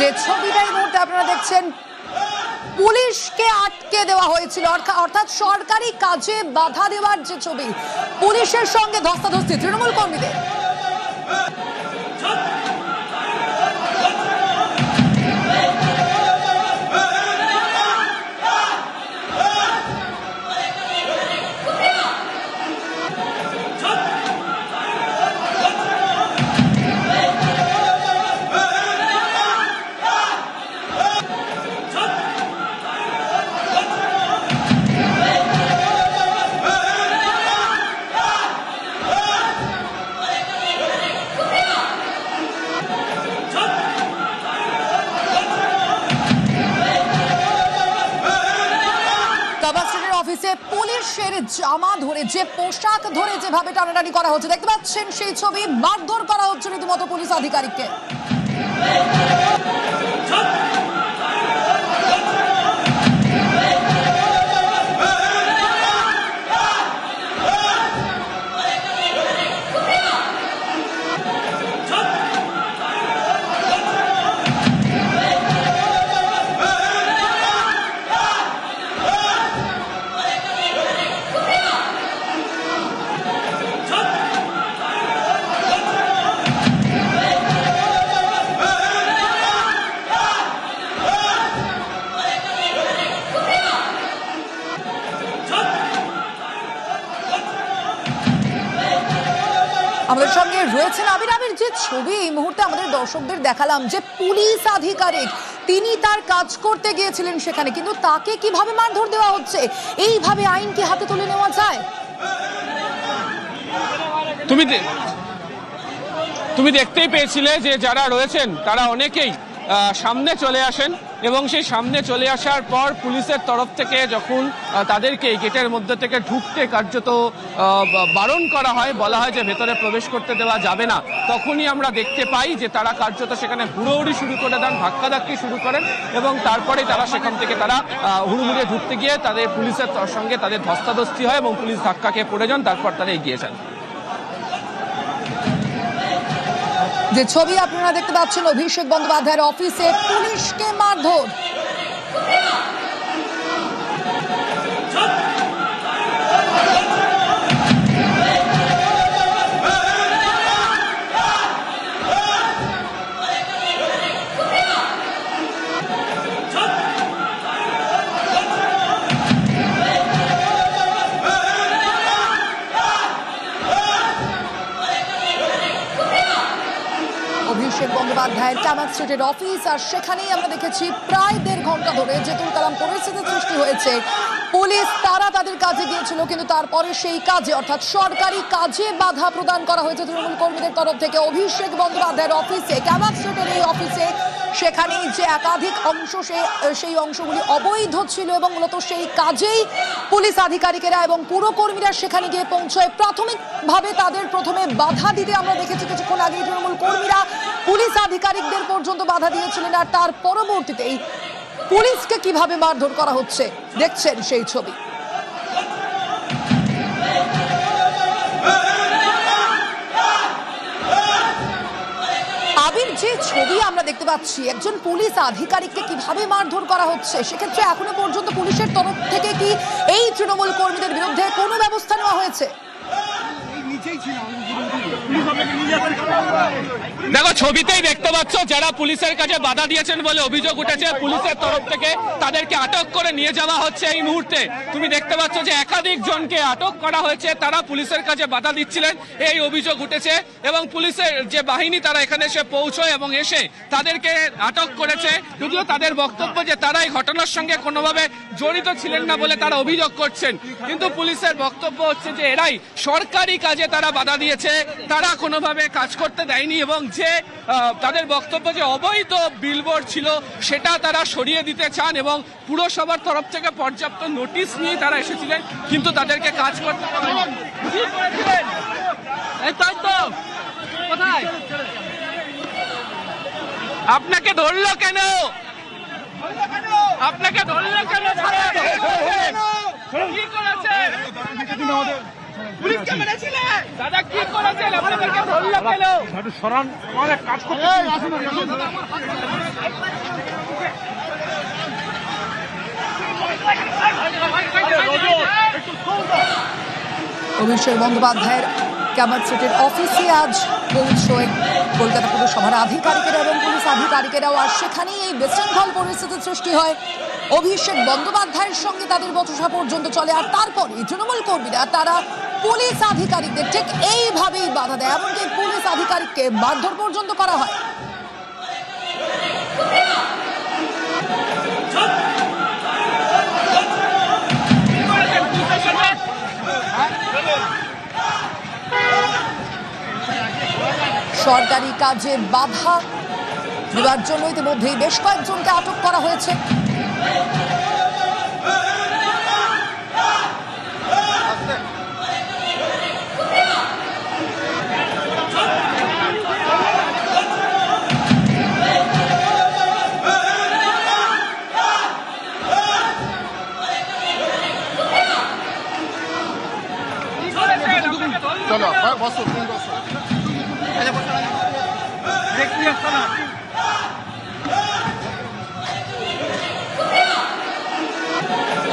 যে ছবিটা এই মুহূর্তে আপনারা দেখছেন, পুলিশকে আটকে দেওয়া হয়েছিল, অর্থাৎ সরকারি কাজে বাধা দেওয়ার যে ছবি, পুলিশের সঙ্গে ধস্তাধস্তি তৃণমূল কর্মীদের। অফিসে পুলিশের জামা ধরে, যে পোশাক ধরে যেভাবে টানাটানি করা হচ্ছে, দেখতে পাচ্ছেন সেই ছবি। মারধর করা হচ্ছে রীতিমতো পুলিশ আধিকারিককে। আমাদের সঙ্গে রয়েছেন আবির। যে ছবি এই মুহূর্তে আমাদের দর্শকদের দেখালাম, যে পুলিশ আধিকারিক তিনি তার কাজ করতে গিয়েছিলেন সেখানে, কিন্তু তাকে কিভাবে মারধর দেওয়া হচ্ছে, এইভাবে আইন কি হাতে তুলে নেওয়া যায়? তুমি দেখতেই পেয়েছিলে যে যারা রয়েছেন তারা অনেকেই সামনে চলে আসেন, এবং সেই সামনে চলে আসার পর পুলিশের তরফ থেকে যখন তাদেরকে গেটের মধ্যে থেকে ঢুকতে কার্যত বারণ করা হয়, বলা হয় যে ভেতরে প্রবেশ করতে দেওয়া যাবে না, তখনই আমরা দেখতে পাই যে তারা কার্যত সেখানে হুড়োহুড়ি শুরু করে দেন, ধাক্কাধাক্কি শুরু করেন, এবং তারপরেই তারা সেখান থেকে তারা হুড়মুড়িয়ে ঢুকতে গিয়ে তাদের পুলিশের সঙ্গে তাদের ধস্তাধস্তি হয় এবং পুলিশ ধাক্কা খেয়ে পড়ে যান, তারপর তারা এগিয়ে যান। যে ছবি আপনারা দেখতে পাচ্ছেন, অভিষেক বন্দ্যোপাধ্যায়ের অফিসে পুলিশকে মারধর। অভিষেক বন্দ্যোপাধ্যায়ের কামাত স্ট্রিটের অফিস, আর সেখানেই আমরা দেখেছি প্রায় ১.৫ ঘন্টা ধরে যে তুলকালাম পরিস্থিতি সৃষ্টি হয়েছে। পুলিশ তারা তাদের কাজে গিয়েছিল, কিন্তু তারপরে সেই কাজে, অর্থাৎ সরকারি কাজে বাধা প্রদান করা হয়েছে তৃণমূল কর্মীদের তরফ থেকে। অভিষেক বন্দ্যোপাধ্যায়ের অফিসে, কামাত স্ট্রিটের এই অফিসে, সেখানেই যে একাধিক অংশ, সেই অংশগুলি অবৈধ ছিল, এবং মূলত সেই কাজেই পুলিশ আধিকারিকেরা এবং পুরকর্মীরা সেখানে গিয়ে পৌঁছয়। প্রাথমিকভাবে তাদের প্রথমে বাধা দিতে আমরা দেখেছি, কিছুক্ষণ আগে তৃণমূল কর্মীরা পুলিশ আধিকারিকদের পর্যন্ত বাধা দিয়েছিলেন, আর তার পরবর্তীতেই পুলিশকে কিভাবে মারধর করা হচ্ছে দেখছেন সেই ছবি। আবির, যে ছবি আমরা দেখতে পাচ্ছি, একজন পুলিশ আধিকারিককে কিভাবে মারধর করা হচ্ছে, সেক্ষেত্রে এখনো পর্যন্ত পুলিশের তরফ থেকে কি এই তৃণমূল কর্মীদের বিরুদ্ধে কোনো ব্যবস্থা নেওয়া হয়েছে? দেখো, ছবিতেই দেখতে পাচ্ছ যারা পুলিশের কাছে বাধা দিয়েছেন বলে অভিযোগ উঠেছে, পুলিশের তরফ থেকে তাদেরকে আটক করে নিয়ে যাওয়া হচ্ছে এই মুহূর্তে। তুমি দেখতে পাচ্ছ যে একাধিক জনকে আটক করা হয়েছে, তারা পুলিশের কাছে বাধা দিচ্ছিলেন, এই অভিযোগ উঠেছে, এবং পুলিশের যে বাহিনী তারা এখানে এসে পৌঁছয় এবং এসে তাদেরকে আটক করেছে। যদিও তাদের বক্তব্য যে তারা এই ঘটনার সঙ্গে কোনোভাবে জড়িত ছিলেন না বলে তারা অভিযোগ করছেন, কিন্তু পুলিশের বক্তব্য হচ্ছে যে এরাই সরকারি কাজে তারা বাধা দিয়েছে, তারা কোনোভাবে কাজ করতে দেয়নি, এবং যে তাদের বক্তব্য যে অবৈধ বিলবোর্ড ছিল সেটা তারা সরিয়ে দিতে চান, এবং পুরসভার তরফ থেকে পর্যাপ্ত নোটিশ নিয়ে তারা এসেছিলেন, কিন্তু তাদেরকে কাজ করতে কোথায় আপনাকে ধরলো কেন? আপনাকে ধরলো কেন? কি করেছে? পুলিশকে মেরেছিলে দাদা, কি করেছেন? আপনাদেরকে ধরলো কেন? একটু সরান, অনেক কাজ করতে। অভিষেক বন্দ্যোপাধ্যায়ের ক্যামার স্ট্রিটের অফিসে আজ পৌঁছয় কলকাতা পুরসভার আধিকারিকেরা এবং পুলিশ আধিকারিকেরাও। আর সেখানেই এই বিশৃঙ্খল পরিস্থিতির সৃষ্টি হয়। অভিষেক বন্দ্যোপাধ্যায়ের সঙ্গে তাদের বচসা পর্যন্ত চলে। আর তারপরে তৃণমূল কর্মীরা তারা পুলিশ আধিকারিকদের ঠিক এইভাবেই বাধা দেয়, এমনকি পুলিশ আধিকারিককে মারধর পর্যন্ত করা হয়। সরকারি কাজে বাধা দেওয়ার জন্য ইতিমধ্যেই বেশ কয়েকজনকে আটক করা হয়েছে। চলো বসো, তুমি বসো।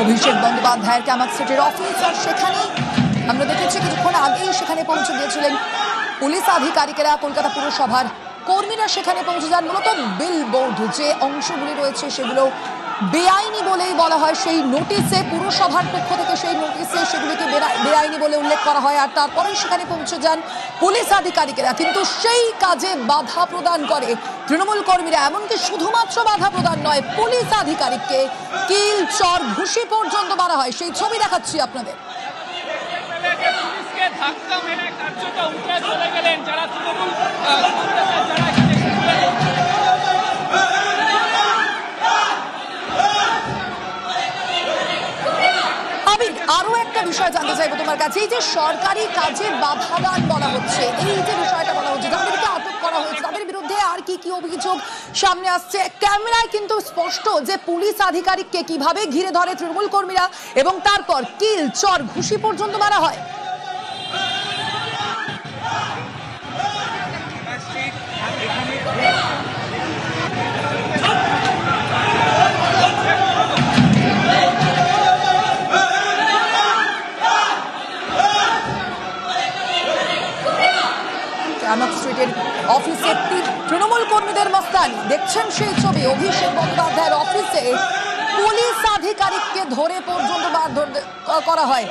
অভিষেক বন্দ্যোপাধ্যায়ের ক্যামার স্ট্রিটের অফিস, আর সেখানেই আমরা দেখেছি কিছুক্ষণ আগেই সেখানে পৌঁছে গিয়েছিলেন পুলিশ আধিকারিকেরা। কলকাতা পুরসভার কর্মীরা সেখানে পৌঁছে যান। মূলত বিলবোর্ড যে অংশগুলি রয়েছে সেগুলো বেআইনি বলেই বলা হয়। সেই নোটিশে পুরসভার পক্ষ থেকে সেই নোটিশে সেগুলিকে বেআইনি বলে উল্লেখ করা হয়। আর তারপরেই সেখানে পৌঁছে যান পুলিশ আধিকারিকেরা, কিন্তু সেই কাজে বাধা প্রদান করে তৃণমূল কর্মীরা। এমনকি শুধুমাত্র বাধা প্রদান নয়, পুলিশ আধিকারিককে কিল, চর, ঘুষি পর্যন্ত মারা হয়। সেই ছবি দেখাচ্ছি আপনাদের। পুলিশকে ধাক্কা মেরে কার্যত উঠে চলে গেলেন যারা তৃণমূল কংগ্রেসের যারা এখানে এসেছিলেন। আমি আরো একটা বিষয় জানতে চাইবো তোমার কাছে। এই যে সরকারি কাজে বাধা দান বলা হচ্ছে, এই যে বিষয়টা বলা হচ্ছে, তাদেরকে আটক করা হয়েছে, তাদের বিরুদ্ধে আর কি কি অভিযোগ সামনে আসছে? ক্যামেরায় কিন্তু স্পষ্ট যে পুলিশ আধিকারিককে কিভাবে ঘিরে ধরে তৃণমূল কর্মীরা এবং তারপর কিল, চর, ঘুষি পর্যন্ত মারা হয়। ক্যামার স্ট্রিটের অফিসে তৃণমূল কর্মীদের মস্তানি দেখছেন সেই ছবি। অভিষেক বন্দ্যোপাধ্যায়ের অফিসে পুলিশ আধিকারিককে ধরে পর্যন্ত মারধর করা হয়।